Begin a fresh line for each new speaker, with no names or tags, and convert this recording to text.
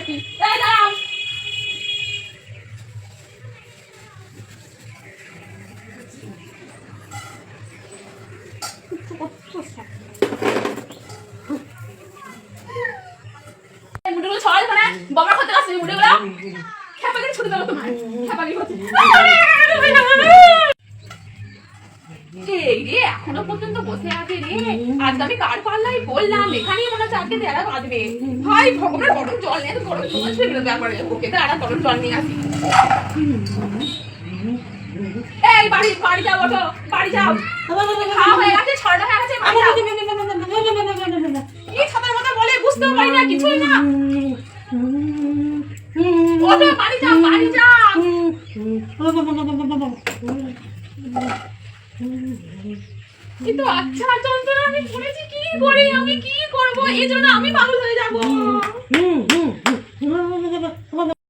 করছি। এই দাঁড়াও। মুড়িগুলো ছড়াই মানে বাবার হাতে আসছে মুড়িগুলো খেপা করে ছুটে গেল তোমার খেপা কি হচ্ছে এই রে এখনো পর্যন্ত বসে আছে রে আজ আমি কার পাল্লাই বললাম এখানেই মনে হচ্ছে আজকে দেয়ালা বাঁধবে ভাই ভগবানের গরম জল নিয়ে গরম জল ছিল তারপরে ওকে আর গরম জল নিয়ে আসি এই বাড়ি বাড়ি যাও ওঠো বাড়ি যাও খাওয়া হয়ে গেছে ছড়া হয়ে গেছে বাড়ি যাও কি ছাতার কথা বলে বুঝতেও পারি না কিছুই না ওঠো বাড়ি যাও বাড়ি যাও কিন্তু আচ্ছা যন্ত্রণা আমি করেছি কি করি আমি কি করবো এই জন্য আমি পাগল হয়ে যাবো